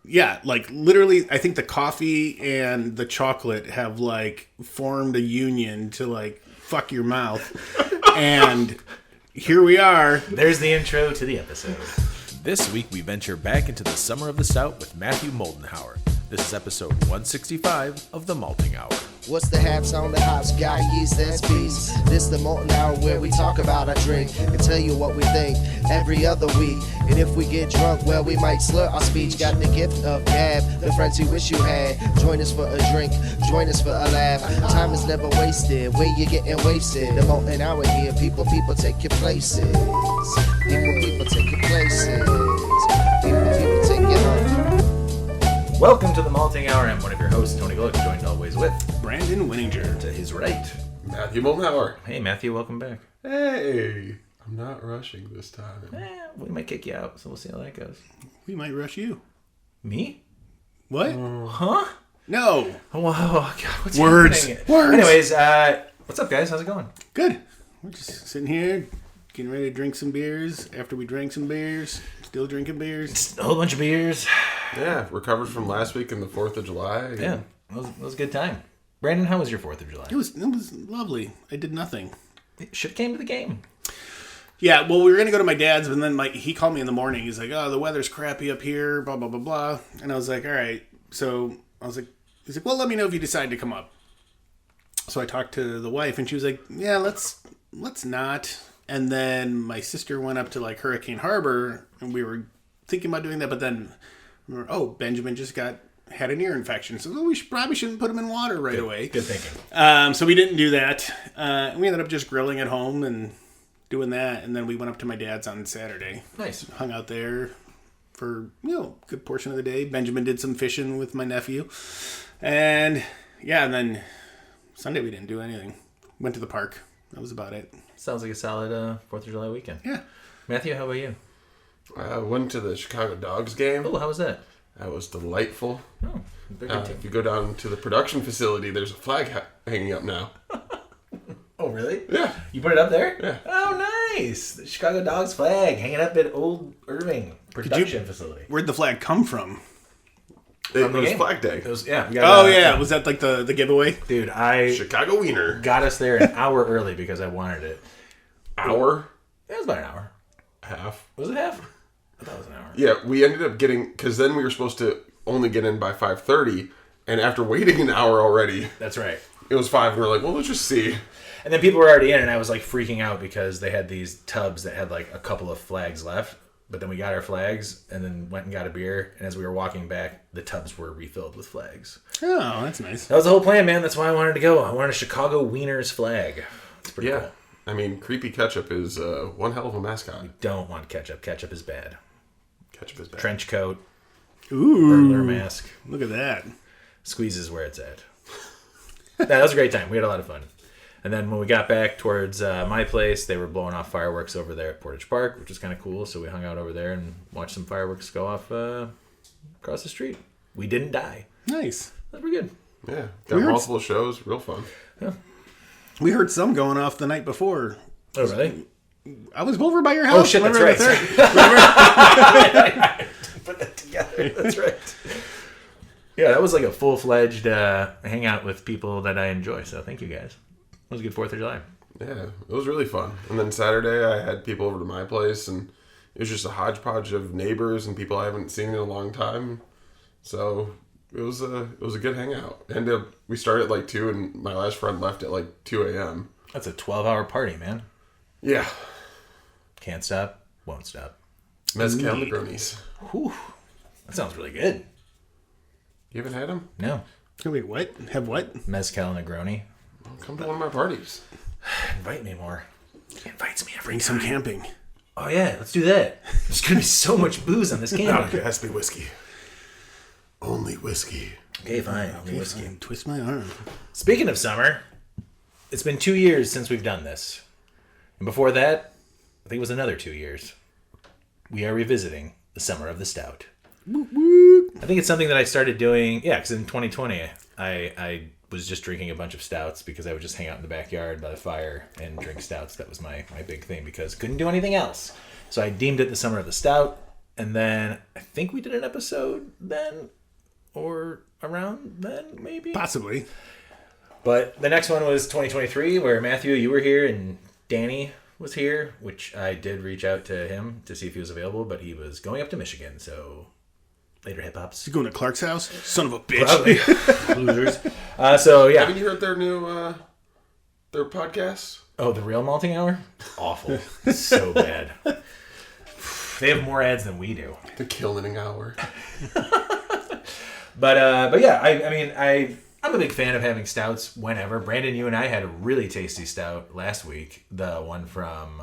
Yeah, like literally, I think the coffee and the chocolate have like formed a union to like fuck your mouth. And here we are. There's the intro to the episode. This week we venture back into the summer of the Stout with Matthew Moldenhauer. This is episode 165 of the Malting Hour. What's the haps on the hops? Got yeast, that's beast. This the Molten Hour where we talk about our drink and tell you what we think every other week. And if we get drunk, well, we might slur our speech. Got the gift of gab, the friends you wish you had. Join us for a drink, join us for a laugh. Time is never wasted, where you getting wasted. The Molten Hour here, people take your places. People take your places. People take your home. Welcome to the Malting Hour. I'm one of your hosts, Tony Gluck, joined always with Brandon Winninger. to his right. Matthew Moldenhauer. Hey, Matthew, welcome back. Hey, I'm not rushing this time. We might kick you out, so we'll see how that goes. We might rush you. Me? What? Huh? No. Oh, wow. God, what's Words. happening? Words. Anyways, what's up, guys? How's it going? Good. We're just sitting here, getting ready to drink some beers. After we drank some beers, still drinking beers. Just a whole bunch of beers. Yeah, recovered from last week and the 4th of July. Yeah, it was a good time. Brandon, how was your 4th of July? It was lovely. I did nothing. Should have came to the game. Yeah, well, we were going to go to my dad's, but then he called me in the morning. He's like, oh, the weather's crappy up here, blah, blah, blah, blah. And I was like, all right. So I was like, he's like, well, let me know if you decide to come up. So I talked to the wife, and she was like, yeah, let's not. And then my sister went up to, like, Hurricane Harbor, and we were thinking about doing that, but then, Benjamin just had an ear infection. So we probably shouldn't put him in water right away. Good thinking. So we didn't do that. We ended up just grilling at home and doing that, and then we went up to my dad's on Saturday. Nice. Hung out there for, a good portion of the day. Benjamin did some fishing with my nephew. And, and then Sunday we didn't do anything. Went to the park. That was about it. Sounds like a solid 4th of July weekend. Yeah. Matthew, how about you? I went to the Chicago Dogs game. Oh, how was that? That was delightful. Oh, very good team. If you go down to the production facility, there's a flag hanging up now. Oh, really? Yeah. You put it up there? Yeah. Oh, nice. The Chicago Dogs flag hanging up at Old Irving production facility. Where'd the flag come from? It was game. Flag Day. It was, yeah. Was that like the giveaway? Dude, I Chicago Wiener. got us there an hour early because I wanted it. Hour? It was about an hour. Half. Was it half? I thought it was an hour. Yeah, we ended up getting, because then we were supposed to only get in by 5:30, and after waiting an hour already, That's right. it was 5, and we were like, well, let's just see. And then people were already in, and I was like freaking out because they had these tubs that had like a couple of flags left. But then we got our flags and then went and got a beer. And as we were walking back, the tubs were refilled with flags. Oh, that's nice. That was the whole plan, man. That's why I wanted to go. I wanted a Chicago Wieners flag. It's pretty cool. I mean, Creepy Ketchup is one hell of a mascot. Don't want ketchup. Ketchup is bad. Ketchup is bad. Trench coat, Ooh. burglar mask. Look at that. Squeeze is where it's at. That was a great time. We had a lot of fun. And then when we got back towards my place, they were blowing off fireworks over there at Portage Park, which was kind of cool. So we hung out over there and watched some fireworks go off across the street. We didn't die. Nice. That was pretty good. Yeah, got Weird. multiple shows. Real fun. Yeah. We heard some going off the night before. Oh, really? I was over by your house. Oh, shit, that's Remember right. the third? Put that together. That's right. Yeah, that was like a full-fledged hangout with people that I enjoy. So thank you guys. It was a good 4th of July. Yeah, it was really fun. And then Saturday, I had people over to my place, and it was just a hodgepodge of neighbors and people I haven't seen in a long time. So it was a good hangout. And we started at like 2, and my last friend left at like 2 a.m. That's a 12-hour party, man. Yeah. Can't stop, won't stop. Mezcal Negronis. Whew. That sounds really good. You haven't had them? No. Wait, what? Have what? Mezcal Negroni. Come to one of my parties. Invite me more. He invites me every Bring some camping. Oh, yeah, let's do that. There's going to be so much booze on this camping. It has to be whiskey. Only whiskey. Okay, fine. Okay, Whiskey. fine. Twist my arm. Speaking of summer, it's been 2 years since we've done this. And before that, I think it was another 2 years. We are revisiting the summer of the Stout. Woot, woot. I think it's something that I started doing, because in 2020, I was just drinking a bunch of stouts because I would just hang out in the backyard by the fire and drink stouts. That was my big thing because couldn't do anything else. So I deemed it the summer of the Stout. And then I think we did an episode then or around then, maybe? Possibly. But the next one was 2023, where Matthew, you were here, and Danny was here, which I did reach out to him to see if he was available, but he was going up to Michigan, so later hip-hops. You going to Clark's house? Son of a bitch. Probably. Losers. So, yeah. Haven't you heard their new their podcast? Oh, the Real Malting Hour? Awful. So bad. They have more ads than we do. The Killing Hour. But yeah, I mean, I'm a big fan of having stouts whenever. Brandon, you and I had a really tasty stout last week. The one from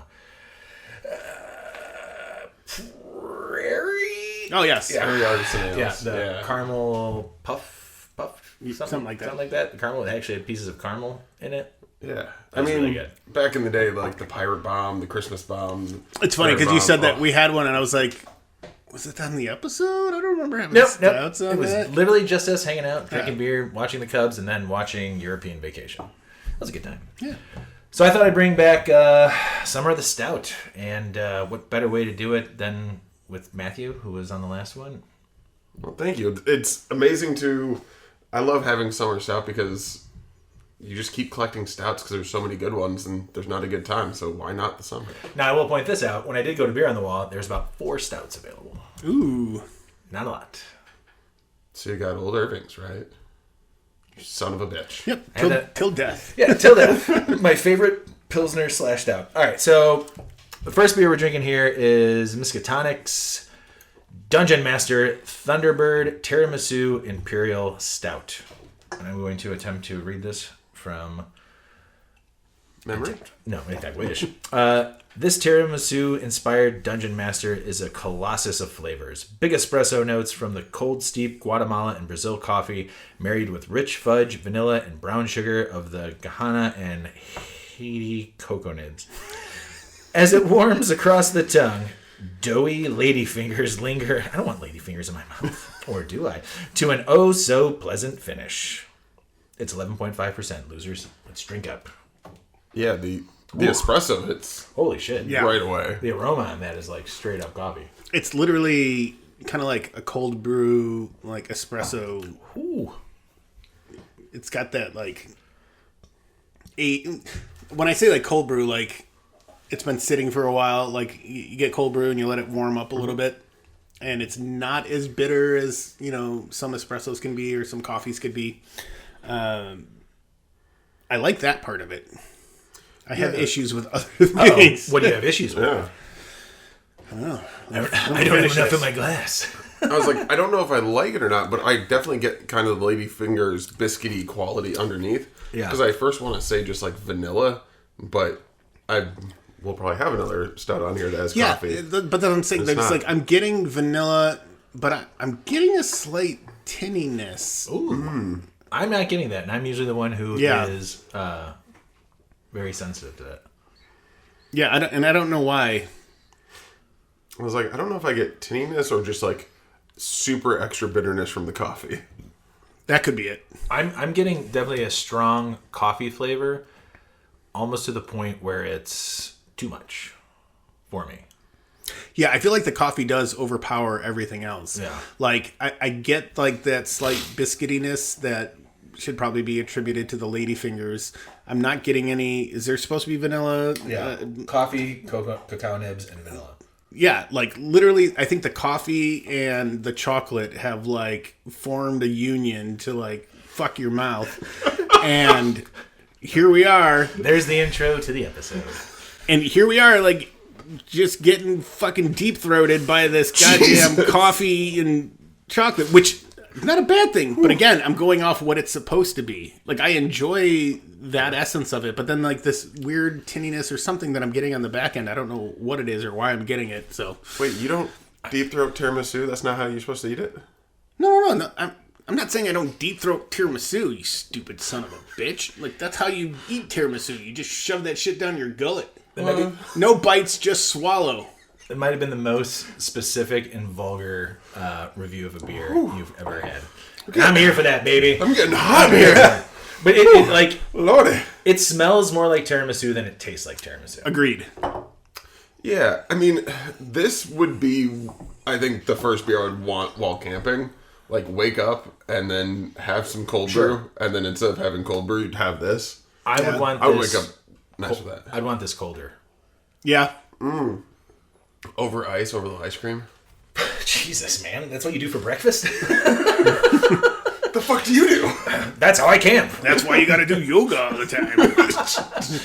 Prairie. Oh, yes. Yeah. Prairie Artisan Ales. Yeah, the caramel puff, Something like that. Something like that. The caramel, it actually had pieces of caramel in it. Yeah. I mean, really good. Back in the day, like the Pirate Bomb, the Christmas Bomb. It's funny because you said that we had one, and I was like, was it on the episode? I don't remember having stouts on It was that. literally just us hanging out, drinking beer, watching the Cubs, and then watching European Vacation. That was a good time. Yeah. So I thought I'd bring back Summer of the Stout, and what better way to do it than with Matthew, who was on the last one. Well, thank you. It's amazing I love having Summer Stout because you just keep collecting stouts because there's so many good ones and there's not a good time, so why not the summer? Now, I will point this out. When I did go to Beer on the Wall, there's about 4 stouts available. Ooh. Not a lot. So you got Old Irving's, right? You son of a bitch. Yep. Till death. Yeah, till then. My favorite Pilsner / stout. All right, so the first beer we're drinking here is Miskatonic's Dungeon Master Thunderbird Tiramisu Imperial Stout. And I'm going to attempt to read this from Memory? No, I wish. This tiramisu-inspired Dungeon Master is a colossus of flavors. Big espresso notes from the cold steep Guatemala and Brazil coffee, married with rich fudge, vanilla, and brown sugar of the Gahana and Haiti cocoa nibs. As it warms across the tongue, doughy ladyfingers linger. I don't want ladyfingers in my mouth, or do I? To an oh-so-pleasant finish. It's 11.5%, losers. Let's drink up. Yeah, the espresso hits Holy shit. Yeah. right away. The aroma on that is like straight up coffee. It's literally kind of like a cold brew, like espresso. Ooh. It's got that like when I say like cold brew, like it's been sitting for a while. Like you get cold brew and you let it warm up a little bit, and it's not as bitter as some espressos can be or some coffees could be. I like that part of it. I have issues with other things. What do you have issues with? Yeah. I don't have enough in my glass. I was like, I don't know if I like it or not, but I definitely get kind of the ladyfingers biscuity quality underneath. Yeah. Because I first want to say just like vanilla, but we'll probably have another stout on here that has coffee. But then I'm saying that it's like I'm getting vanilla, but I'm getting a slight tinniness. Ooh. I'm not getting that, and I'm usually the one who is very sensitive to that. Yeah, I don't know why. I was like, I don't know if I get tinniness or just like super extra bitterness from the coffee. That could be it. I'm getting definitely a strong coffee flavor, almost to the point where it's too much for me. Yeah, I feel like the coffee does overpower everything else. Yeah. Like, I get, like, that slight biscuitiness that should probably be attributed to the ladyfingers. I'm not getting any... Is there supposed to be vanilla? Coffee, cacao nibs, and vanilla. Yeah, like, literally, I think the coffee and the chocolate have, like, formed a union to, like, fuck your mouth. And here we are. There's the intro to the episode. And here we are, like... just getting fucking deep-throated by this goddamn coffee and chocolate, which is not a bad thing. But again, I'm going off what it's supposed to be. Like, I enjoy that essence of it, but then, like, this weird tinniness or something that I'm getting on the back end, I don't know what it is or why I'm getting it, so... Wait, you don't deep throat tiramisu? That's not how you're supposed to eat it? No. I'm not saying I don't deep-throat tiramisu, you stupid son of a bitch. Like, that's how you eat tiramisu. You just shove that shit down your gullet. No bites, just swallow. It might have been the most specific and vulgar review of a beer you've ever had. I'm here for that, baby. I'm getting hot here. But it like Lordy. it smells more like tiramisu than it tastes like tiramisu. Agreed. Yeah, I mean, this would be, I think, the first beer I would want while camping. Like, wake up and then have some cold brew, and then instead of having cold brew, you'd have this. I would want this. I would wake up nice with that. I'd want this colder. Yeah. Over ice, over the ice cream. Jesus, man. That's what you do for breakfast? The fuck do you do? That's how I camp. That's why you got to do yoga all the time.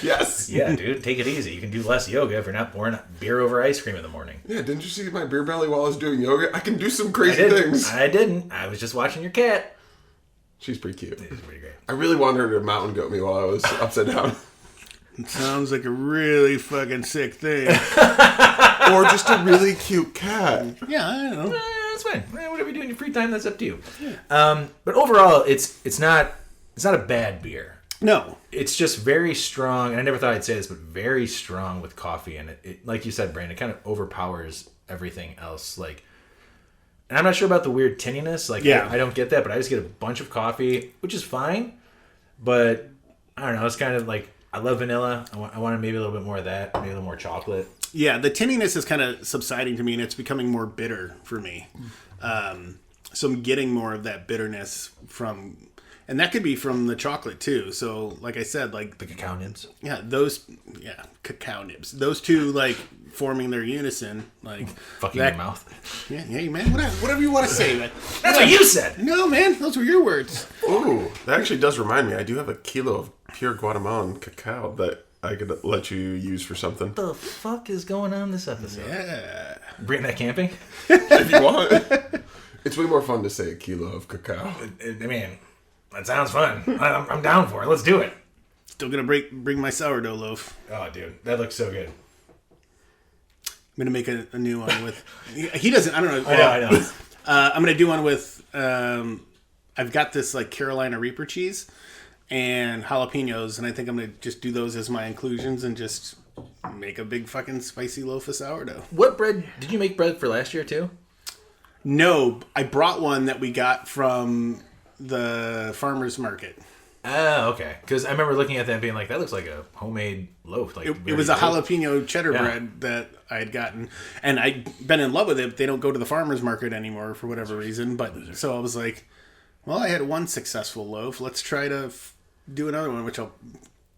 Yes. Yeah, dude. Take it easy. You can do less yoga if you're not pouring beer over ice cream in the morning. Yeah, didn't you see my beer belly while I was doing yoga? I can do some crazy things. I didn't. I was just watching your cat. She's pretty cute. It's pretty great. I really wanted her to mountain goat me while I was upside down. It sounds like a really fucking sick thing. Or just a really cute cat. Yeah, I don't know. That's fine. Whatever you do in your free time, that's up to you. Yeah. But overall, it's not a bad beer. No. It's just very strong, and I never thought I'd say this, but very strong with coffee, and it like you said, Brandon, it kind of overpowers everything else. Like, and I'm not sure about the weird tinniness. Like, yeah. I don't get that, but I just get a bunch of coffee, which is fine. But I don't know. It's kind of like, I love vanilla. I wanted maybe a little bit more of that, maybe a little more chocolate. Yeah, the tinniness is kind of subsiding to me, and it's becoming more bitter for me. So I'm getting more of that bitterness from, and that could be from the chocolate too. So, like I said, like The cacao nibs. Cacao nibs. Those two, like, forming their unison, like Fucking that, your mouth. Yeah, man, whatever you want to say, man. That's what you said. No, man, those were your words. Ooh, that actually does remind me. I do have a kilo of pure Guatemalan cacao that I could let you use for something. What the fuck is going on this episode? Yeah. Bring that camping? If you want. It's way more fun to say a kilo of cacao. I mean, that sounds fun. I'm down for it. Let's do it. Still gonna bring my sourdough loaf. Oh, dude, that looks so good. I'm gonna make a new one with. He doesn't. I don't know. I know. I'm gonna do one with. I've got this like Carolina Reaper cheese and jalapenos, and I think I'm gonna just do those as my inclusions and just make a big fucking spicy loaf of sourdough. What bread? Did you make bread for last year too? No, I brought one that we got from the farmer's market. Oh, okay. Because I remember looking at that and being like, that looks like a homemade loaf. Like It was a jalapeno cheddar bread that I had gotten, and I'd been in love with it. They don't go to the farmer's market anymore for whatever reason, but so I was like, well, I had one successful loaf. Let's try to do another one, which I'll,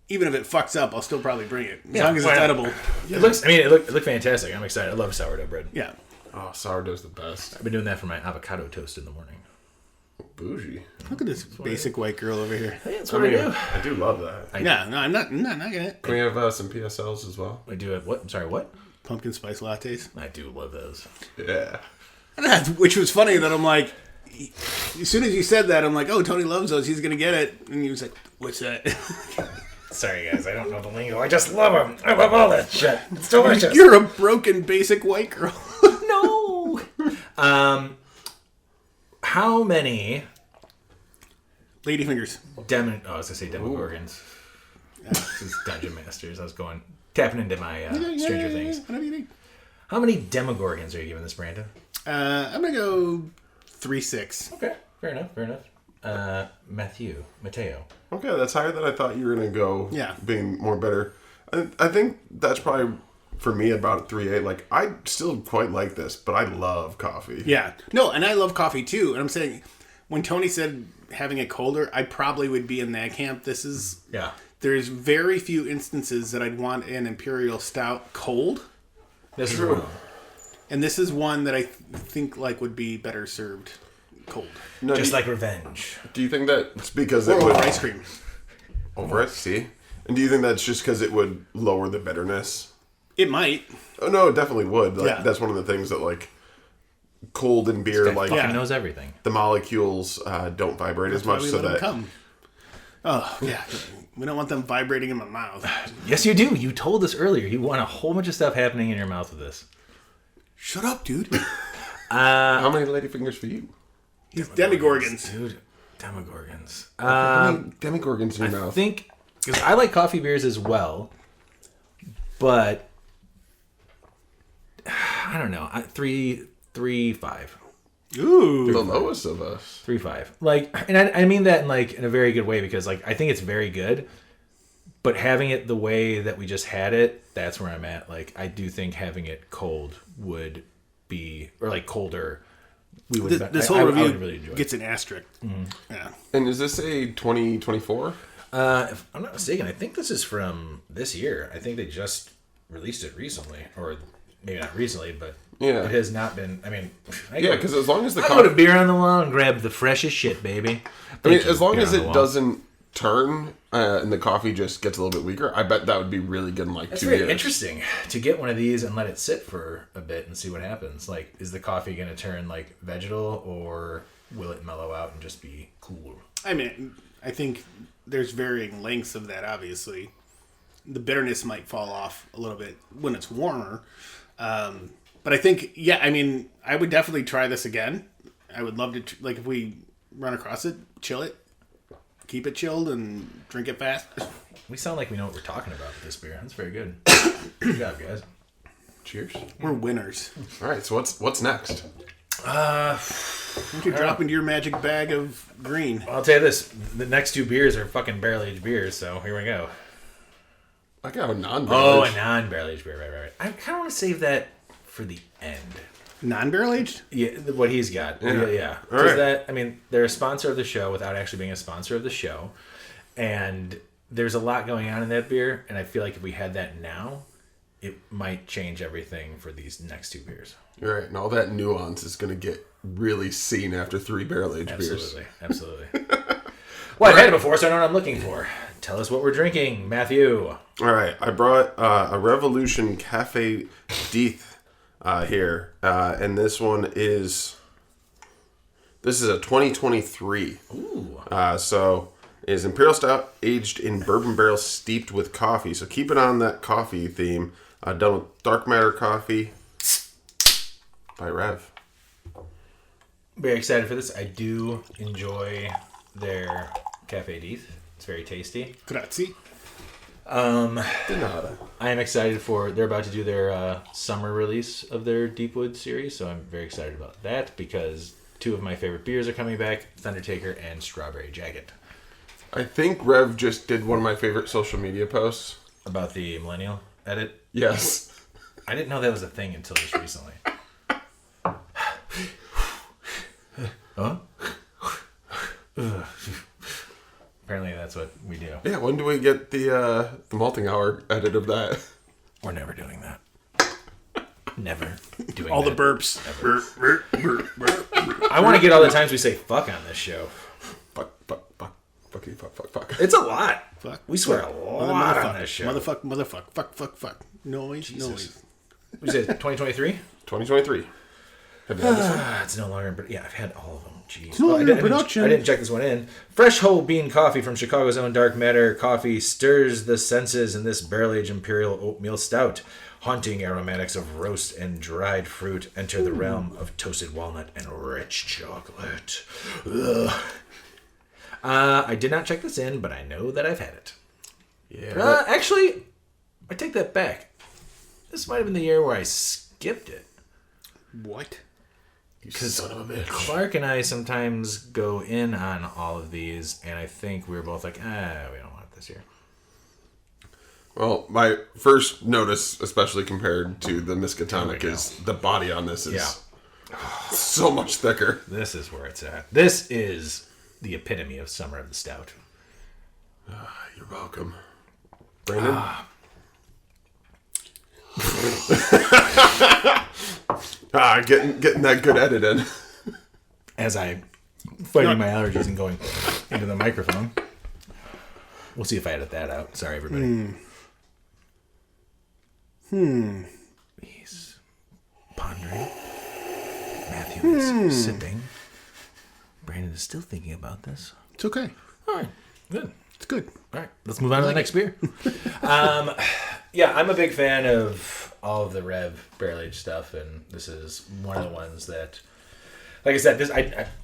even if it fucks up, I'll still probably bring it as long as it's edible. It looks. I mean, it looked fantastic. I'm excited. I love sourdough bread. Yeah. Oh, sourdough's the best. I've been doing that for my avocado toast in the morning. Bougie. Look at this basic white girl over here. Hey, that's what I do. I do love that. Yeah, no, I'm not getting it. Can we have some PSLs as well? I do it. What? I'm sorry. What? Pumpkin spice lattes. I do love those. Yeah. Which was funny that I'm like, as soon as you said that, I'm like, oh, Tony loves those. He's gonna get it, and he was like, what's that? Sorry, guys. I don't know the lingo. I just love them. I love all that shit. It's delicious. You're a broken basic white girl. No. How many Ladyfingers. I was gonna say Demogorgons. This is Dungeon Masters. I was tapping into my Stranger Things. Whatever you need. How many Demogorgons are you giving this, Brandon? I'm gonna go 3-6. Okay, fair enough. Mateo. Okay, that's higher than I thought you were going to go. Yeah. Being more bitter. I think that's probably, for me, about 3.8. Like, I still quite like this, but I love coffee. Yeah. No, and I love coffee too. And I'm saying, when Tony said having it colder, I probably would be in that camp. This is... Yeah. There's very few instances that I'd want an Imperial Stout cold. This True. is one. And this is one that I think like would be better served cold. No, Just like Revenge. Do you think that's because Or it would... over ice cream. Over it, see? And do you think that's just because it would lower the bitterness? It might. Oh, no, it definitely would. Like, Yeah. That's one of the things that, like, cold and beer, Guy like, fucking knows everything. the molecules don't vibrate as Why much we so let 'em that... come. Oh, yeah. We don't want them vibrating in my mouth. Yes, you do. You told us earlier. You want a whole bunch of stuff happening in your mouth with this. Shut up, dude. How many ladyfingers for you? He's demigorgons. Dude, Demogorgons. How many demigorgons in your I mouth? think, because I like coffee beers as well, but I don't know. 3.5. Ooh. The lowest of us. 3.5. Like, and I mean that in a very good way because like I think it's very good, But having it the way that we just had it, that's where I'm at. Like, I do think having it cold would be, or like colder. We would. This whole review really gets an asterisk. Mm-hmm. Yeah. And is this a 2024? If I'm not mistaken, I think this is from this year. I think they just released it recently, or maybe not recently, but yeah, it has not been. I mean, because as long as the I put a beer on the wall and grab the freshest shit, baby. As long as it doesn't turn and the coffee just gets a little bit weaker, I bet that would be really good in like 2 years. It's very interesting to get one of these and let it sit for a bit and see what happens. Like, is the coffee going to turn like vegetal, or will it mellow out and just be cool? I mean, I think there's varying lengths of that, obviously. The bitterness might fall off a little bit when it's warmer. But I think, I mean, I would definitely try this again. I would love to, like, if we run across it, chill it, keep it chilled, and drink it fast. We sound like we know what we're talking about with this beer. That's very good. Good job, guys. Cheers. We're winners. All right, so what's next? Why don't you drop into your magic bag of green? I'll tell you this. The next two beers are fucking barrel-aged beers, so here we go. I got a non-barrel aged. A non-barrel-aged beer, right. I kind of want to save that for the end. Non-barrel aged? Yeah, what he's got. Yeah. All right. I mean, they're a sponsor of the show without actually being a sponsor of the show. And there's a lot going on in that beer, and I feel like if we had that now, it might change everything for these next two beers. You're right, and all that nuance is going to get really seen after 3 barrel-aged beers. Absolutely. Well, I've had it before, so I know what I'm looking for. Tell us what we're drinking, Matthew. All right, I brought a Revolution Cafe Deth here, and this is a 2023. Ooh. So it is Imperial Stout aged in bourbon barrels steeped with coffee. So keep it on that coffee theme. Done with dark matter coffee by Rev. Very excited for this. I do enjoy their Cafe Deth. It's very tasty. Grazie. I am excited they're about to do their summer release of their Deepwood series, so I'm very excited about that because 2 of my favorite beers are coming back, Thundertaker and Strawberry Jagged. I think Rev just did one of my favorite social media posts. About the Millennial edit? Yes. I didn't know that was a thing until just recently. Huh? Apparently that's what we do. Yeah, when do we get the malting hour edit of that? We're never doing that. Never doing all that. The burps. I want to get all the times we say fuck on this show. Fuck. It's a lot. Fuck. We swear a lot on this show. Motherfuck. Noise. We said 2023? 2023. Have you had this one? It's no longer, but yeah, I've had all of them. Jeez. It's no longer in production. I didn't check this one in. Fresh whole bean coffee from Chicago's own Dark Matter Coffee stirs the senses in this barrel-aged imperial oatmeal stout. Haunting aromatics of roast and dried fruit enter the realm of toasted walnut and rich chocolate. Ugh. I did not check this in, but I know that I've had it. Yeah. Actually, I take that back. This might have been the year where I skipped it. What? Because Clark and I sometimes go in on all of these, and I think we were both like, we don't want it this year. Well, my first notice, especially compared to the Miskatonic, is the body on this is so much thicker. This is where it's at. This is the epitome of Summer of the Stout. You're welcome. Brandon? Getting that good edit in. As I'm fighting my allergies and going into the microphone. We'll see if I edit that out. Sorry, everybody. He's pondering. Matthew is sipping. Brandon is still thinking about this. It's okay. All right. Good. It's good. All right. Let's move on to the next beer. Yeah, I'm a big fan of all of the Rev barrel-aged stuff, and this is one of the ones that, like I said,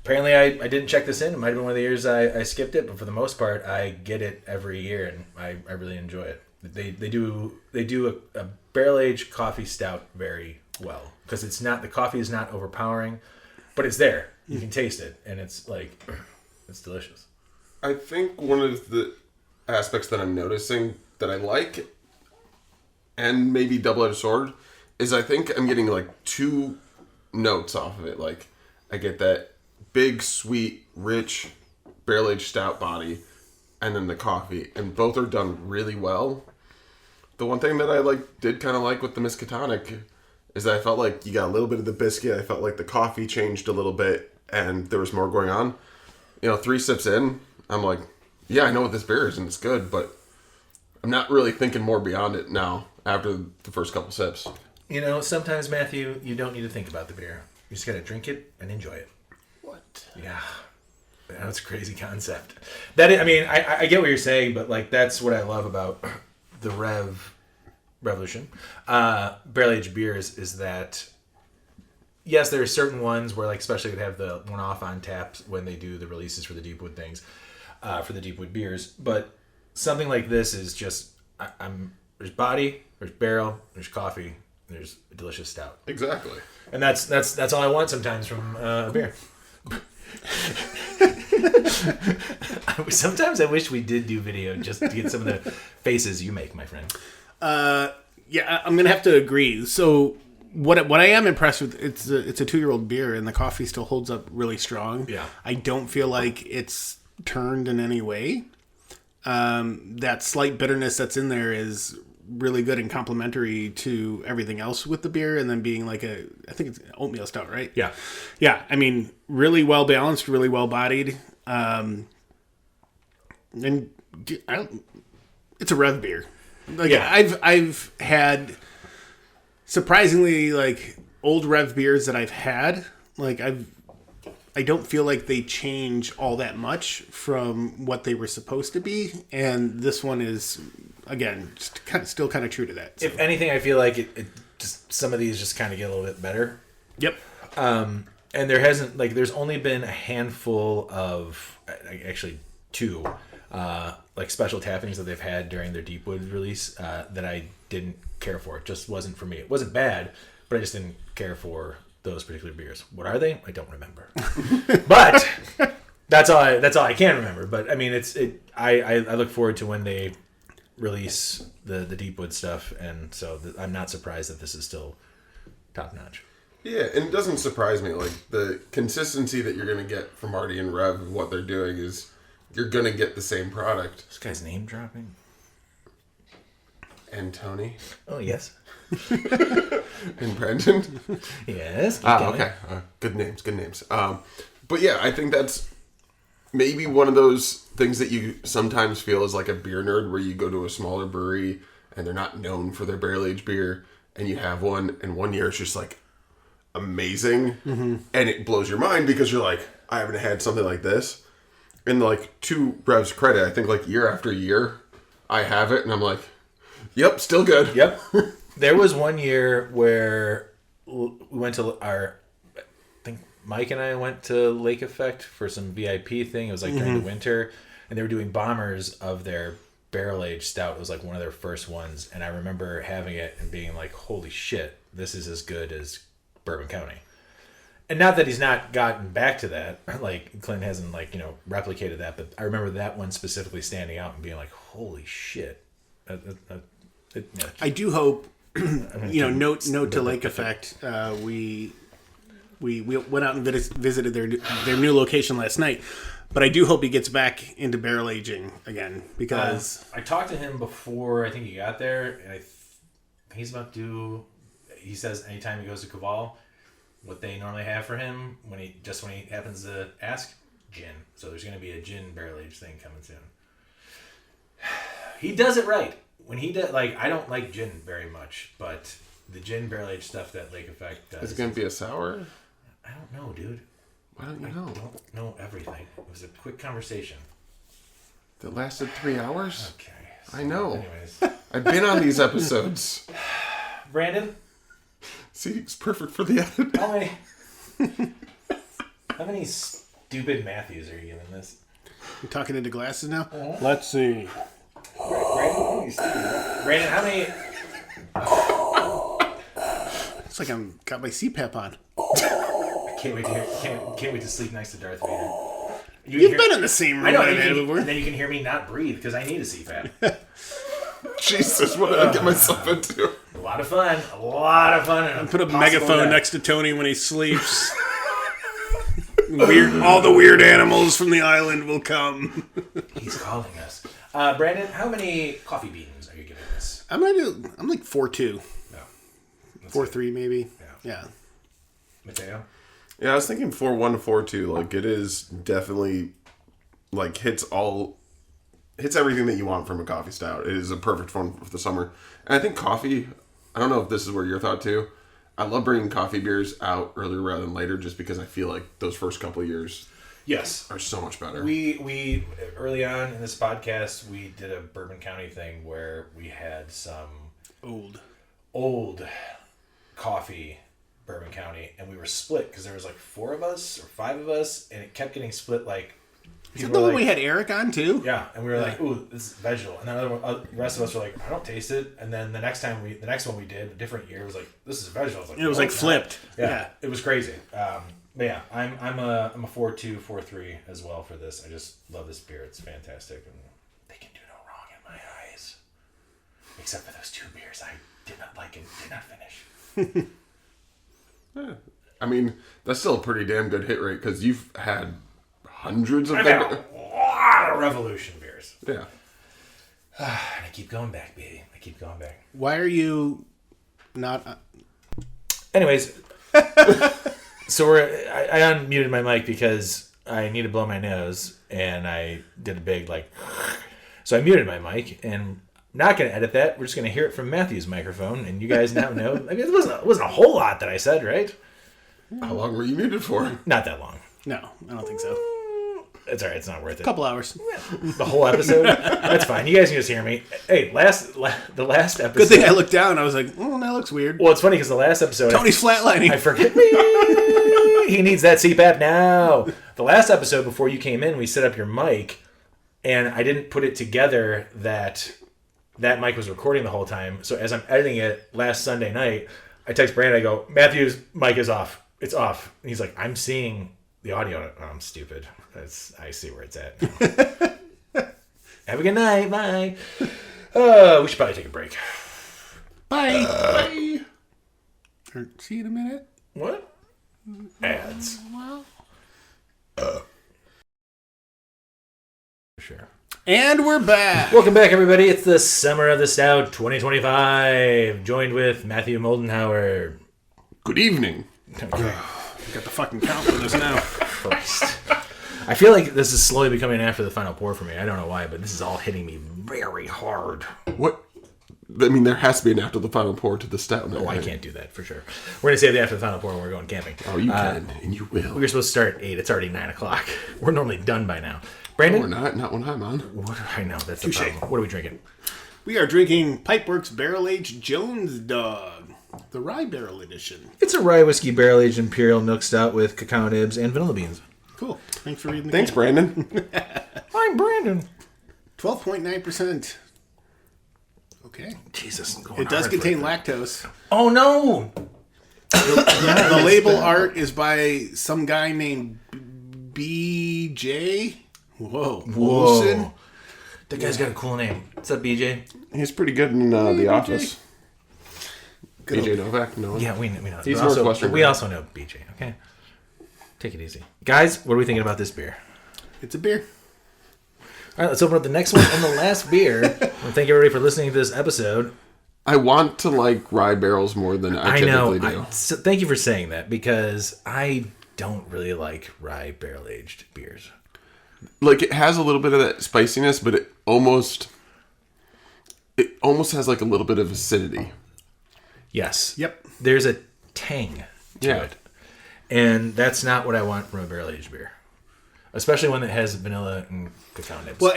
apparently I didn't check this in. It might have been one of the years I skipped it, but for the most part, I get it every year, and I really enjoy it. They do a barrel-aged coffee stout very well because the coffee is not overpowering, but it's there. You can taste it, and it's like it's delicious. I think one of the aspects that I'm noticing that I like, and maybe double-edged sword, is I think I'm getting like 2 notes off of it. Like, I get that big, sweet, rich, barrel-aged stout body, and then the coffee, and both are done really well. The one thing that I did kind of like with the Miskatonic is that I felt like you got a little bit of the biscuit. I felt like the coffee changed a little bit, and there was more going on. 3 sips in, I'm like, yeah, I know what this beer is, and it's good, but I'm not really thinking more beyond it now after the first couple sips. Sometimes, Matthew, you don't need to think about the beer. You just got to drink it and enjoy it. What? Yeah. That's a crazy concept. I get what you're saying, but that's what I love about the Revolution. Barrel-aged beers is that, yes, there are certain ones where, especially would have the one-off on tap when they do the releases for the Deepwood things, for the Deepwood beers. But something like this is just, there's body, there's barrel, there's coffee, there's a delicious stout. Exactly. And that's all I want sometimes from a beer. Sometimes I wish we did do video just to get some of the faces you make, my friend. Yeah, I'm gonna have to agree. So what I am impressed with, it's a 2-year-old beer, and the coffee still holds up really strong. Yeah, I don't feel like it's turned in any way. That slight bitterness that's in there is really good and complementary to everything else with the beer, and then being I think it's oatmeal stout, right? Yeah. Yeah, I mean, really well balanced, really well bodied. And it's a Rev beer. I've had surprisingly old Rev beers that I've had. I don't feel like they change all that much from what they were supposed to be, and this one is, again, still kind of true to that. So. If anything, I feel like it just some of these just kind of get a little bit better. Yep. And there hasn't there's only been a handful of actually 2 special tappings that they've had during their Deepwood release that I didn't care for. It just wasn't for me. It wasn't bad, but I just didn't care for those particular beers. What are they? I don't remember. But that's all I can remember. But I mean, I look forward to when they release the Deepwood stuff, and so I'm not surprised that this is still top notch. Yeah, and it doesn't surprise me. The consistency that you're going to get from Marty and Rev of what they're doing is you're going to get the same product. This guy's name dropping. And Tony. Oh, yes. And Brandon. Yes. Okay. Good names. But yeah, I think that's maybe one of those things that you sometimes feel as a beer nerd, where you go to a smaller brewery and they're not known for their barrel-aged beer, and you have one, and one year it's just amazing, and it blows your mind because you're I haven't had something like this. And to Rev's credit, I think year after year I have it, and I'm yep, still good. Yep. There was one year where we went to I think Mike and I went to Lake Effect for some VIP thing. It was during the winter, and they were doing bombers of their barrel-aged stout. It was one of their first ones, and I remember having it and being holy shit, this is as good as Bourbon County. And not that he's not gotten back to that, Clint hasn't replicated that, but I remember that one specifically standing out and being holy shit. I do hope, note to Lake Effect, we went out and visited their new location last night, but I do hope he gets back into barrel aging again, because I talked to him before I think he got there, and he's about to. He says anytime he goes to Caval, what they normally have for him when he happens to ask, gin. So there's going to be a gin barrel aged thing coming soon. He does it right. When he does, I don't like gin very much, but the gin barrel aged stuff that Lake Effect does. Is it going to be a sour? I don't know, dude. Why don't you know? I don't know everything. It was a quick conversation. That lasted 3 hours? Okay. So I know. Anyways. I've been on these episodes. Brandon? See, it's perfect for the edit. How many stupid Matthews are you giving this? You're talking into glasses now? Uh-huh. Let's see. Brandon, how many... It's I'm got my CPAP on. I can't wait to sleep next to Darth Vader. You've been in the same room. I know, and then you can hear me not breathe because I need a CPAP. Jesus, what did I get myself into? A lot of fun. A lot of fun. Put a megaphone next to Tony when he sleeps. All the weird animals from the island will come. He's calling us. Brandon, how many coffee beans are you giving this? I'm like 4.2. No. 4.3 maybe. Yeah. Mateo? Yeah, I was thinking 4.1 to 4.2. Like, it is definitely, like, hits everything that you want from a coffee stout. It is a perfect one for the summer. And I think coffee, I don't know if this is where your thought too. I love bringing coffee beers out earlier rather than later just because I feel like those first couple of years Yes. are so much better. We early on in this podcast, we did a Bourbon County thing where we had some old coffee Bourbon County, and we were split because there was like 4 of us or 5 of us, and it kept getting split. Like, Is that the one we had Eric on too? yeah, and we were like, "Ooh, this is vegetal," and then the rest of us were like, "I don't taste it." And then the next one we did, a different year, was like, "This is vegetal." I was like, It was like flipped. Yeah, it was crazy. But yeah, I'm a 4.2, 4.3 as well for this. I just love this beer. It's fantastic, and they can do no wrong in my eyes, except for those 2 beers I did not like and did not finish. Yeah. I mean, that's still a pretty damn good hit rate because you've had hundreds of I've them. had a lot of Revolution beers. Yeah. And I keep going back, baby. I keep going back. Why are you not? Anyways, so I unmuted my mic because I need to blow my nose, and I did a big so I muted my mic, and I'm not going to edit that. We're just going to hear it from Matthew's microphone, and you guys now know. I mean, it wasn't a whole lot that I said, right? How long were you muted for? Not that long. No, I don't think so. It's all right. It's not worth it. A couple hours. The whole episode. That's fine. You guys can just hear me. Hey, the last episode. Good thing I looked down. I was like, "Oh, that looks weird." Well, it's funny because the last episode, Tony's flatlining. I forget. He needs that CPAP now. The last episode before you came in, we set up your mic, and I didn't put it together that mic was recording the whole time. So as I'm editing it last Sunday night, I text Brandon. I go, "Matthew's mic is off. It's off." And he's like, "I'm seeing the audio." Oh, I'm stupid. I see where it's at. Have a good night. Bye. We should probably take a break. Bye. Bye. Or, see you in a minute. What? Ads. Sure. And we're back. Welcome back, everybody. It's the Summer of the Stout 2025. Joined with Matthew Moldenhauer. Good evening. Okay. Got the fucking count with us now. Christ. I feel like this is slowly becoming after the final pour for me. I don't know why, but this is all hitting me very hard. What? I mean, there has to be an after the final pour to the stout. Oh, I can't do that for sure. We're going to save the after the final pour when we're going camping. Oh, you can, and you will. We were supposed to start at 8. It's already 9 o'clock. We're normally done by now. No, Brandon? we're not. Not when I'm on. What? I know, that's the problem. What are we drinking? We are drinking Pipeworks Barrel Aged Jones Dog, the Rye Barrel Edition. It's a rye whiskey barrel-aged imperial milk stout with cacao nibs and vanilla beans. Cool. Thanks for reading the Thanks, Brandon. I'm Brandon. 12.9%. Okay. Jesus. I'm going It does hard contain for it. lactose. Oh, no. The label art is by some guy named BJ. Whoa. Wilson. That guy's got a cool name. What's up, BJ? He's pretty good in The Office. Good BJ Novak? No. Yeah, we know. He's also, Northwestern. we also know BJ, okay? Take it easy. Guys, what are we thinking about this beer? It's a beer. All right, let's open up the next one and the last beer. Well, thank you, everybody, for listening to this episode. I want to like rye barrels more than I typically do. So thank you for saying that, because I don't really like rye barrel-aged beers. Like, it has a little bit of that spiciness, but it almost has like a little bit of acidity. Yes. Yep. There's a tang to Yeah. it. And that's not what I want from a barrel-aged beer. Especially one that has vanilla and cacao nibs. Well,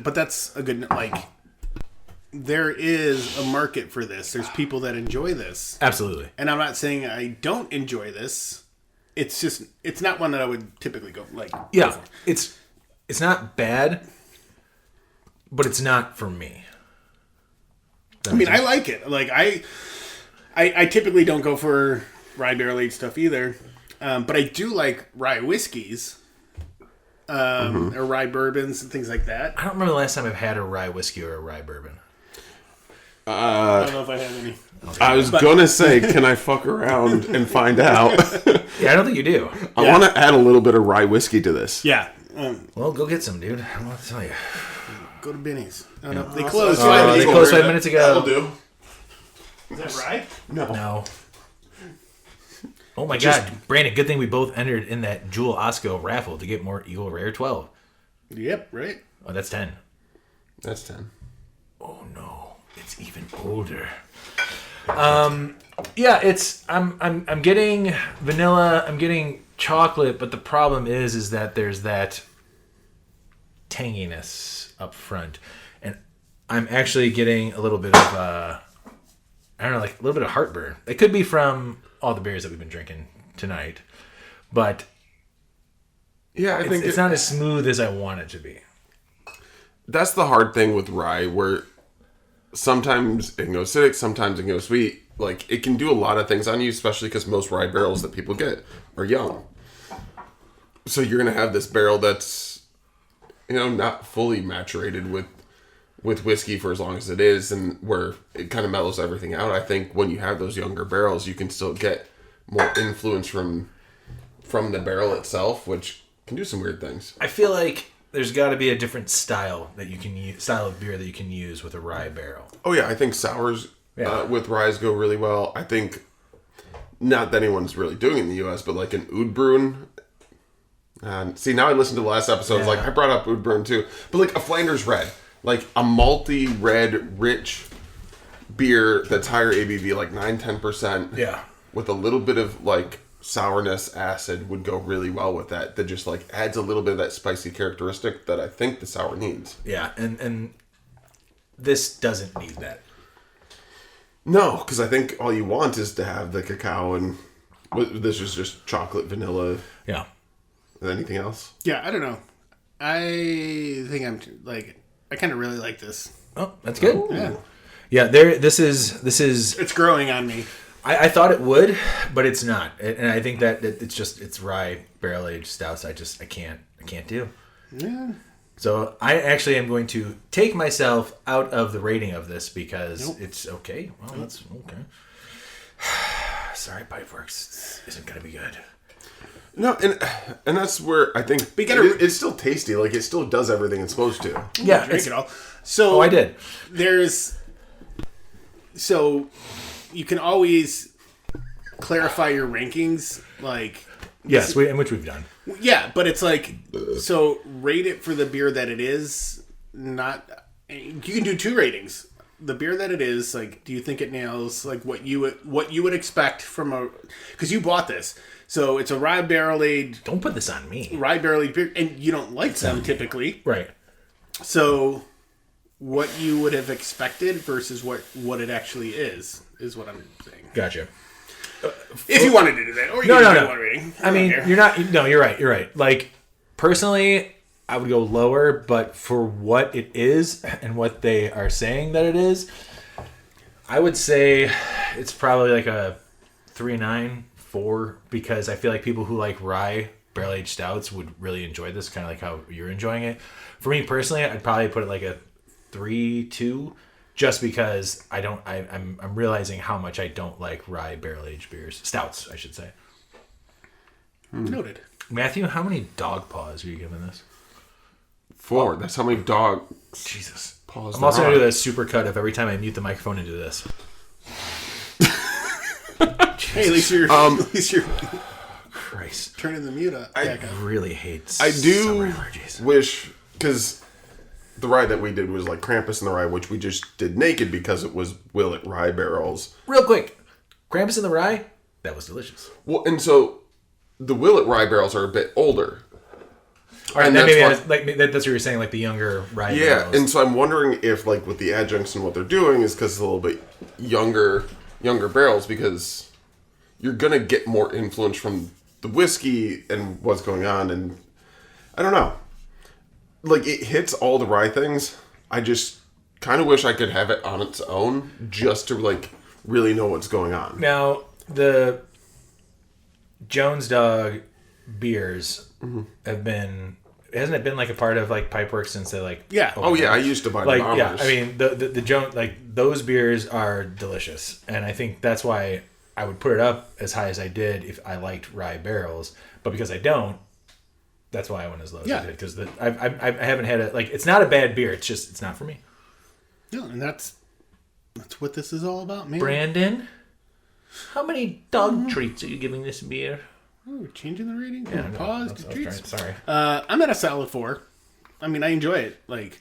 but that's a good, there is a market for this. There's people that enjoy this. Absolutely. And I'm not saying I don't enjoy this. It's just, it's not one that I would typically go, Yeah. go for. It's not bad, but it's not for me. I mean, I like it. Like, I typically don't go for rye barrel aged stuff either. But I do like rye whiskeys. Or rye bourbons and things like that. I don't remember the last time I've had a rye whiskey or a rye bourbon. I don't know if I have any. I was gonna say, can I fuck around and find out? Yeah, I don't think you do. I want to add a little bit of rye whiskey to this. Yeah. Well, go get some, dude. I want to tell you. Go to Benny's. Oh, no, they closed. They closed 5 minutes ago. That'll do. Is that right? No. Oh my God, Brandon! Good thing we both entered in that Jewel Osco raffle to get more Eagle Rare 12. Yep. Right. Oh, that's 10. That's 10. Oh no, it's even older. Yeah, it's I'm getting vanilla, I'm getting chocolate, but the problem is that there's that tanginess up front, and I'm actually getting a little bit of I don't know, like a little bit of heartburn. It could be from all the beers that we've been drinking tonight, but Yeah, I think it's not as smooth as I want it to be. that's the hard thing with rye, where sometimes it can go acidic, sometimes it can go sweet. Like, it can do a lot of things on you, especially because most rye barrels that people get are young. So you're going to have this barrel that's, not fully maturated with whiskey for as long as it is, and where it kind of mellows everything out. I think when you have those younger barrels, you can still get more influence from the barrel itself, which can do some weird things. I feel like there's got to be a different style that you can use, style of beer that you can use with a rye barrel. Oh yeah, I think sours with ryes go really well. I think, not that anyone's really doing it in the U.S., but like an Oud Bruin. See, now I listened to the last episode. Like, I brought up Oud Bruin too, but like a Flanders Red, like a malty red, rich beer that's higher ABV, like 9-10%. Yeah, with a little bit of like sourness, acid would go really well with that. That just like adds a little bit of that spicy characteristic that I think the sour needs. yeah, and this doesn't need that. No, because I think all you want is to have the cacao, and this is just chocolate, vanilla. Yeah. Anything else? Yeah, I don't know. I think I kind of really like this. Oh, that's good. Ooh. Yeah. Yeah, this is. It's growing on me. I thought it would, but it's not, and I think that it's rye barrel aged stouts. I can't do. Yeah. So I actually am going to take myself out of the rating of this because it's okay. Well, that's okay. Sorry, Pipeworks isn't going to be good. No, and that's where I think it's still tasty. Like, it still does everything it's supposed to. Yeah, Drink it all. So I did. So you can always clarify your rankings, like yes, which we've done. Yeah, but it's like, so rate it for the beer that it is. Not, you can do 2 ratings. The beer that it is, like, do you think it nails like what you would expect from a? Because you bought this, so it's a rye barrel aged. Don't put this on me. Rye barrel aged beer, and you don't like them typically, right? So, what you would have expected versus what it actually is what I'm saying. Gotcha. If you wanted to do that, or you no. one rating. I mean, you're not. No, you're right. You're right. Like, personally, I would go lower, but for what it is and what they are saying that it is, I would say it's probably like a 3.9, 4, because I feel like people who like rye barrel aged stouts would really enjoy this, kind of like how you're enjoying it. For me personally, I'd probably put it like a 3.2. Just because I'm realizing how much I don't like rye barrel aged beers, stouts, I should say. Noted. Matthew, how many dog paws are you giving this? 4. That's how many dog Jesus paws. I'm also gonna do a super cut of every time I mute the microphone into this. Hey, at least you're Christ, turning the mute up. I really hate. I do summer allergies. wish, because the rye that we did was like Krampus in the Rye, which we just did naked because it was Willet rye barrels. Real quick, Krampus in the Rye, that was delicious. Well, and so the Willet rye barrels are a bit older. All right, And then that's maybe that's what you were saying, like the younger rye Yeah, barrels. and so I'm wondering if, like, with the adjuncts and what they're doing is because it's a little bit younger barrels, because you're gonna get more influence from the whiskey and what's going on, and I don't know. Like, it hits all the rye things. I just kind of wish I could have it on its own just to, like, really know what's going on. Now, the Jones Dog beers have been hasn't it been like a part of like Pipeworks since they like? Yeah. Oh yeah, I used to buy Like the bombers. yeah, I mean the Jone, like those beers are delicious, and I think that's why I would put it up as high as I did if I liked rye barrels, but because I don't, that's why I went as low as I did, because I haven't had it. Like it's not a bad beer, it's not for me. No, and that's what this is all about, man. Brandon, how many dog treats are you giving this beer? Oh, we're changing the rating. Yeah, no, Pause. I was Treats. sorry. I'm at a solid 4. I mean, I enjoy it. Like,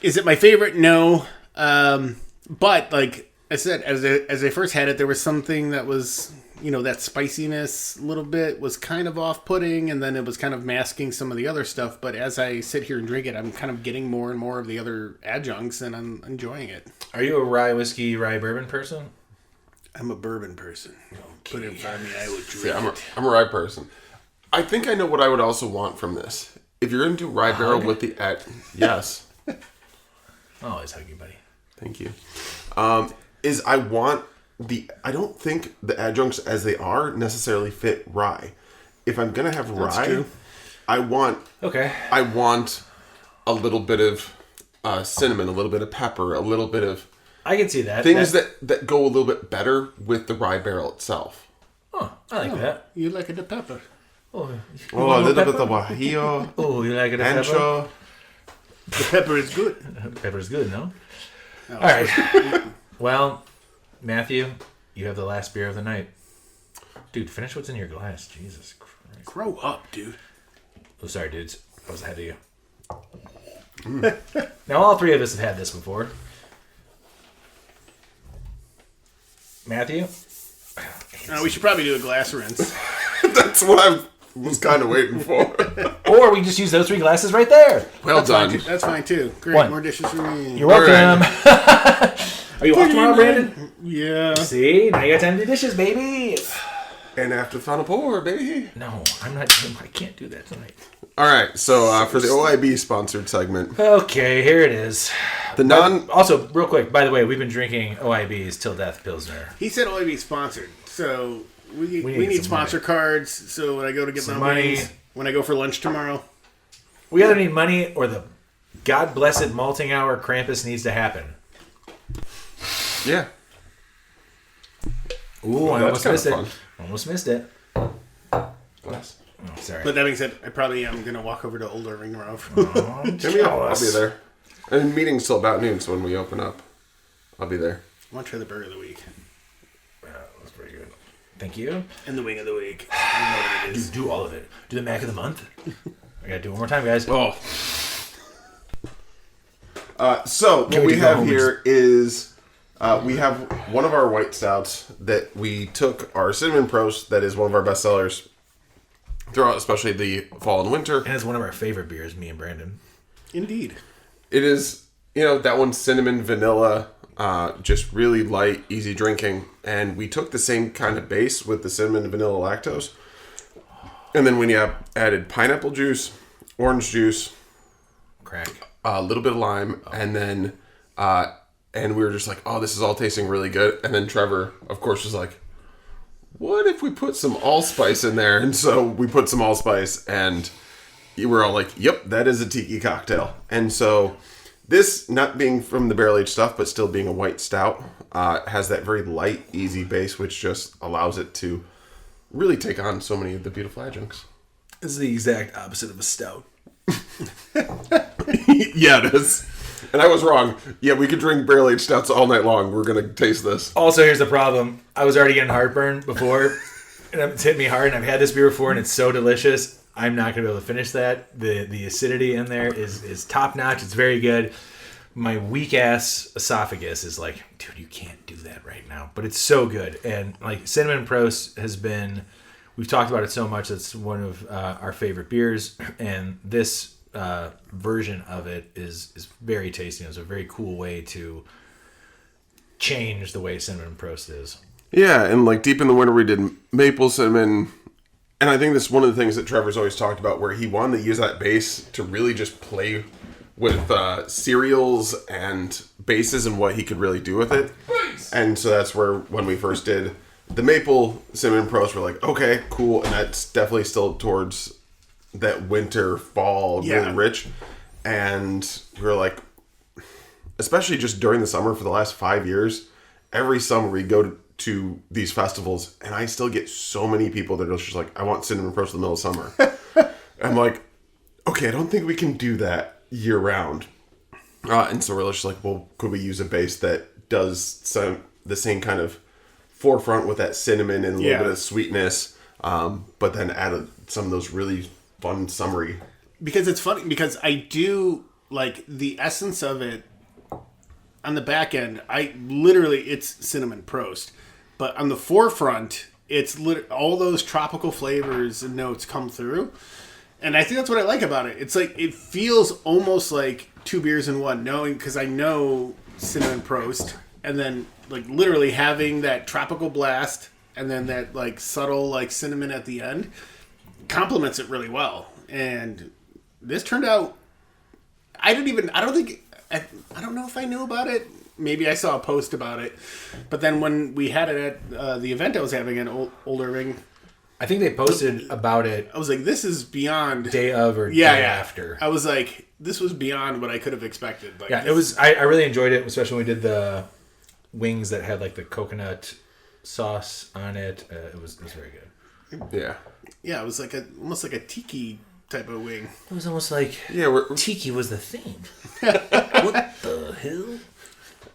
is it my favorite? No. But like I said, as I first had it, there was something that was, that spiciness a little bit was kind of off-putting, and then it was kind of masking some of the other stuff. But as I sit here and drink it, I'm kind of getting more and more of the other adjuncts, and I'm enjoying it. Are you a rye whiskey, rye bourbon person? I'm a bourbon person. Put it in front of me, I would drink Yeah, it. I'm a rye person. I think I know what I would also want from this. If you're going to do rye barrel with the yes. I'll always hug you, buddy. Thank you. I don't think the adjuncts as they are necessarily fit rye. If I'm going to have rye, true. I want a little bit of cinnamon, a little bit of pepper, a little bit of I can see that. things that go a little bit better with the rye barrel itself. Oh, I like that. You like it, the pepper. Oh, A little bit of guajillo, oh, you like it? ancho. The pepper is good. Pepper's good, no? All right. Well, Matthew, you have the last beer of the night. Dude, finish what's in your glass. Jesus Christ. Grow up, dude. Oh, sorry, dudes. I was ahead of you. Now, all three of us have had this before. Matthew? We should probably do a glass rinse. That's what I was kind of waiting for. Or we just use those 3 glasses right there. Well done. That's fine, too. Great. One. More dishes for me. You're welcome. Are you off tomorrow, Brandon? Yeah. See? Now you got time to do dishes, baby. And after the final pour, baby. No, I can't do that tonight. All right, so for the OIB sponsored segment, Okay, here it is. Also, real quick, by the way, we've been drinking OIB's Till Death Pilsner. He said OIB sponsored, so we need need some sponsor cards. So when I go to get Some my money. money, when I go for lunch tomorrow, We either need money or the God blessed malting hour Krampus needs to happen. yeah. Ooh, I that's almost missed kinda it. fun. Almost missed it. Glass. Oh, sorry. but that being said, I probably am gonna walk over to Old Irving tomorrow. Hit me up. I'll be there. And the meeting's till about noon, so when we open up, I'll be there. I want to try the burger of the week That's pretty good. Thank you. and the wing of the week. I don't know what it is. Do all of it. Do the Mac of the month. I gotta do it one more time, guys. Oh. So what we we do have the here is we have one of our white stouts that we took our cinnamon Prost, that is one of our best sellers, throughout especially the fall and winter. And it's one of our favorite beers, me and Brandon. Indeed. It is, that one's cinnamon, vanilla, just really light, easy drinking. And we took the same kind of base with the cinnamon and vanilla lactose. And then we added pineapple juice, orange juice, Crack. a little bit of lime, and then and we were just like, oh, this is all tasting really good. And then Trevor, of course, was like, what if we put some allspice in there? And so we put some allspice, and we were all like, yep, that is a tiki cocktail. And so this, not being from the barrel aged stuff, but still being a white stout, has that very light, easy base, which just allows it to really take on so many of the beautiful adjuncts. This is the exact opposite of a stout. Yeah, it is. And I was wrong. Yeah, we could drink barrel aged stouts all night long. We're gonna taste this. Also, here's the problem. I was already getting heartburn before, and it's hit me hard, and I've had this beer before, and it's so delicious. I'm not going to be able to finish that. The acidity in there is top-notch. It's very good. My weak-ass esophagus is like, dude, you can't do that right now. But it's so good. And, like, Cinnamon Prost has been... We've talked about it so much. It's one of our favorite beers. And this version of it is very tasty. It's a very cool way to change the way Cinnamon Prost is. Yeah, and like deep in the winter we did maple cinnamon. And I think that's one of the things that Trevor's always talked about, where he wanted to use that base to really just play with cereals and bases and what he could really do with it. And so that's where, when we first did the maple cinnamon Prost, we're like, okay, cool. And that's definitely still towards that winter, fall, Yeah. really rich. And we were like, especially just during the summer for the last 5 years, every summer we go to these festivals, and I still get so many people that are just like, I want Cinnamon Prost in the middle of summer. I'm like, okay, I don't think we can do that year round. And so we're just like, well, could we use a base that does the same kind of forefront with that cinnamon and a little bit of sweetness, but then add some of those really fun summery. Because it's funny, because I do like the essence of it on the back end. It's Cinnamon Prost, but on the forefront, it's all those tropical flavors and notes come through. And I think that's what I like about it. It's like, it feels almost like 2 beers in one, knowing, because I know Cinnamon Prost, and then like literally having that tropical blast and then that like subtle like cinnamon at the end complements it really well. And this turned out, I don't know if I knew about it. Maybe I saw a post about it. But then when we had it at the event I was having at Old Irving, I think they posted about it. I was like, this is beyond Day of or day after. I was like, this was beyond what I could have expected. Like, Yeah, it was. I really enjoyed it, especially when we did the wings that had like the coconut sauce on it. It was very good. Yeah. Yeah, it was like almost like a tiki type of wing. It was almost like Tiki was the theme. What the hell?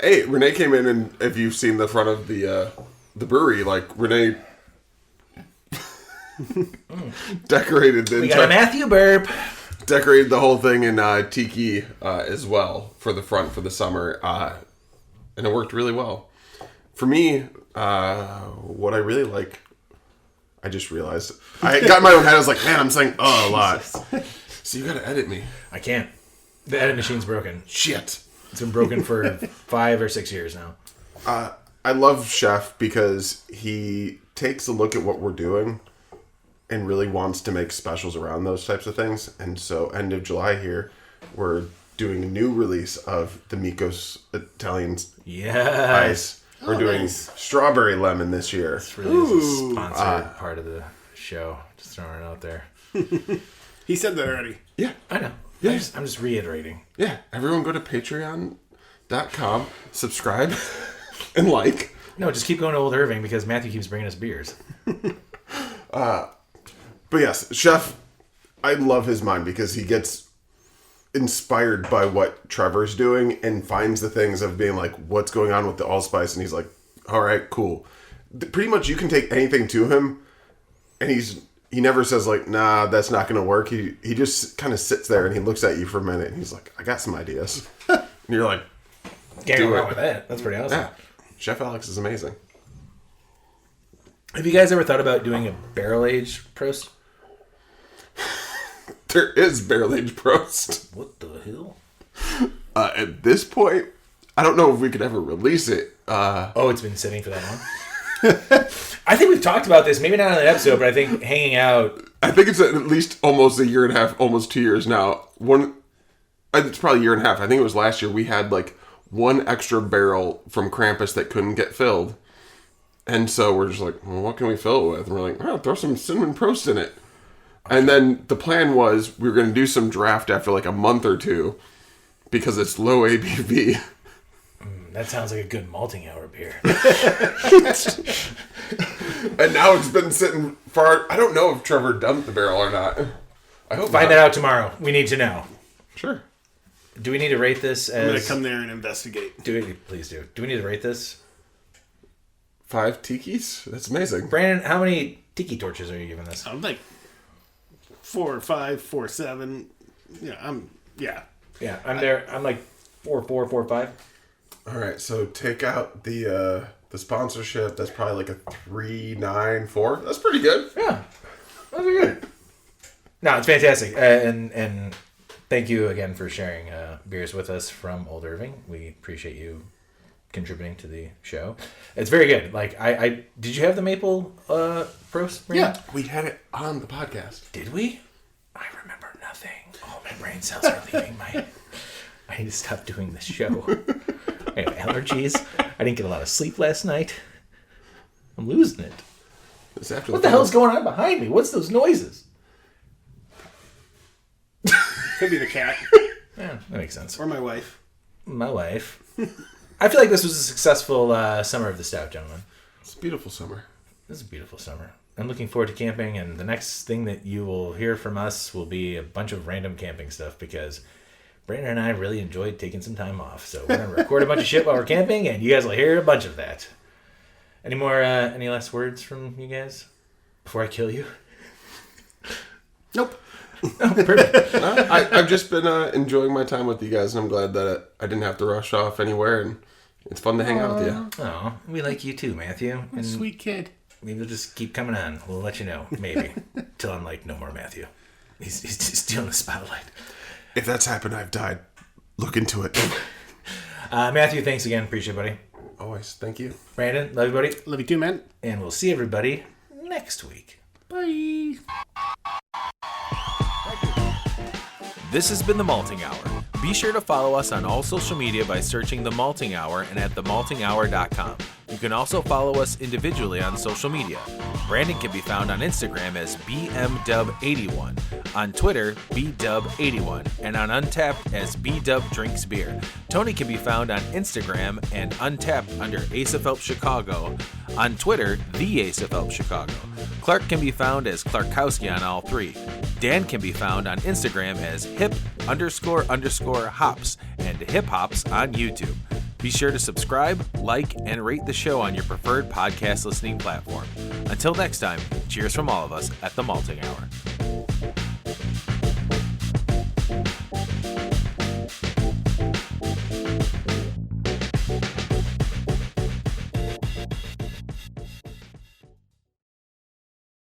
Hey, Renee came in, and if you've seen the front of the brewery, like Renee decorated We got a Matthew burp. Decorated the whole thing in Tiki as well for the front for the summer, and it worked really well. For me, what I really like, I just realized I got in my own head. I was like, man, I'm saying a lot. So you got to edit me. I can't. The edit machine's broken. Shit. It's been broken for 5 or 6 years now. I love Chef because he takes a look at what we're doing and really wants to make specials around those types of things. And so end of July here, we're doing a new release of the Mikos Italian Ice. We're doing strawberry lemon this year. It's really a sponsored part of the show. Just throwing it out there. He said that already. Yeah. I know. Yeah. I'm just reiterating. Yeah. Everyone go to patreon.com, subscribe, and like. No, just keep going to Old Irving because Matthew keeps bringing us beers. But yes, Chef, I love his mind because he gets inspired by what Trevor's doing and finds the things of being like, what's going on with the allspice? And he's like, all right, cool. Pretty much you can take anything to him and he never says like, nah, that's not going to work. He just kind of sits there and he looks at you for a minute and he's like, I got some ideas. And you're like, Can't go wrong with that. That's pretty awesome. yeah, Chef Alex is amazing. Have you guys ever thought about doing a barrel-aged Prost? There is barrel-aged Prost. What the hell? At this point, I don't know if we could ever release it. It's been sitting for that long? I think we've talked about this, maybe not on that episode, but I think hanging out... I think it's at least almost a year and a half, almost 2 years now. It's probably a year and a half. I think it was last year. We had like one extra barrel from Krampus that couldn't get filled. And so we're just like, well, what can we fill it with? And we're like, oh, throw some Cinnamon Prost in it. And then the plan was we were going to do some draft after like a month or two because it's low ABV. That sounds like a good malting hour beer. And now it's been sitting far. I don't know if Trevor dumped the barrel or not. I hope Find not. that out tomorrow. We need to know. Sure. Do we need to rate this as... I'm going to come there and investigate. Please do. Do we need to rate this? 5 tikis? That's amazing. Brandon, how many tiki torches are you giving this? I'm like 4 or 5, 4, 7. Yeah. Yeah, I'm there. I'm like 4, 5. All right, so take out the sponsorship. That's probably like a 3, 9, 4. That's pretty good. Yeah, that's good. No, it's fantastic. And thank you again for sharing beers with us from Old Irving. We appreciate you contributing to the show. It's very good. Like I did you have the maple Prost? Brandon? Yeah, we had it on the podcast. Did we? I remember nothing. Oh, my brain cells are leaving I need to stop doing this show. I have allergies. I didn't get a lot of sleep last night. I'm losing it. It's after What the hell's going on behind me? What's those noises? Could be the cat. Yeah, that makes sense. Or my wife. My wife. I feel like this was a successful summer of the Stout, gentlemen. It's a beautiful summer. This is a beautiful summer. I'm looking forward to camping, and the next thing that you will hear from us will be a bunch of random camping stuff because Brandon and I really enjoyed taking some time off. So we're going to record a bunch of shit while we're camping, and you guys will hear a bunch of that. Any last words from you guys before I kill you? Nope. Oh, perfect. I've just been enjoying my time with you guys, and I'm glad that I didn't have to rush off anywhere, and it's fun to hang out with you. Oh, we like you too, Matthew. And Sweet kid. maybe we'll just keep coming on. We'll let you know, maybe. Till I'm like, no more Matthew. He's stealing the spotlight. If that's happened, I've died. Look into it. Matthew, thanks again. Appreciate it, buddy. Always. Thank you. Brandon, love you, buddy. Love you too, man. And we'll see everybody next week. Bye. This has been The Malting Hour. Be sure to follow us on all social media by searching The Malting Hour and at themaltinghour.com. You can also follow us individually on social media. Brandon can be found on Instagram as BMDub81, on Twitter, BDub81, and on Untapped as BDubDrinksBeer. Tony can be found on Instagram and Untapped under Ace of Help Chicago, on Twitter, The Ace of Help Chicago. Clark can be found as Clarkowski on all three. Dan can be found on Instagram as hip__hops and hip hops on YouTube. Be sure to subscribe, like, and rate the show on your preferred podcast listening platform. Until next time, cheers from all of us at The Malting Hour.